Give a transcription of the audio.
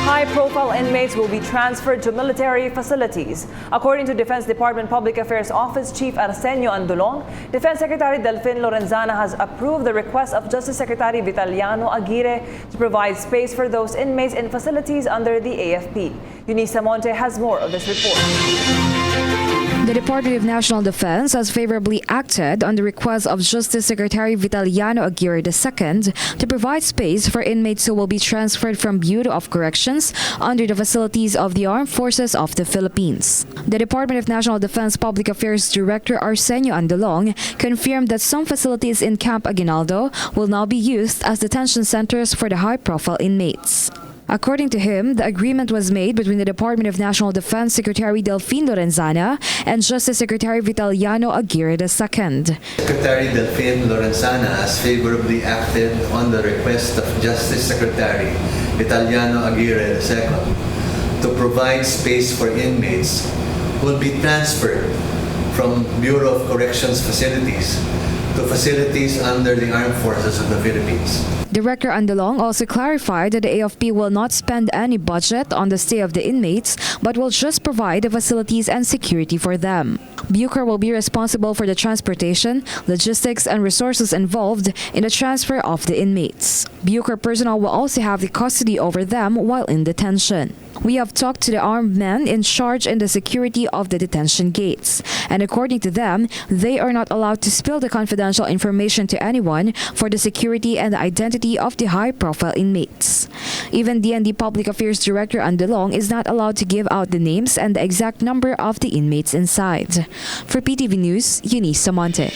high-profile inmates will be transferred to military facilities. According to Defense Department Public Affairs Office Chief Arsenio Andulong, Defense Secretary Delfin Lorenzana has approved the request of Justice Secretary Vitaliano Aguirre to provide space for those inmates in facilities under the AFP. Eunice Monte has more of this report. The Department of National Defense has favorably acted on the request of Justice Secretary Vitaliano Aguirre II to provide space for inmates who will be transferred from Bureau of Corrections under the facilities of the Armed Forces of the Philippines. The Department of National Defense Public Affairs Director Arsenio Andulong confirmed that some facilities in Camp Aguinaldo will now be used as detention centers for the high-profile inmates. According to him, the agreement was made between the Department of National Defense Secretary Delfin Lorenzana and Justice Secretary Vitaliano Aguirre II. Secretary Delfin Lorenzana has favorably acted on the request of Justice Secretary Vitaliano Aguirre II to provide space for inmates who will be transferred from Bureau of Corrections facilities to facilities under the Armed Forces of the Philippines. Director Andulong also clarified that the AFP will not spend any budget on the stay of the inmates, but will just provide the facilities and security for them. Bucor will be responsible for the transportation, logistics, and resources involved in the transfer of the inmates. Bucor personnel will also have the custody over them while in detention. We have talked to the armed men in charge in the security of the detention gates, and according to them, they are not allowed to spill the confidential information to anyone for the security and the identity of the high-profile inmates. Even DND Public Affairs Director Andulong is not allowed to give out the names and the exact number of the inmates inside. For PTV News, Eunice Monte.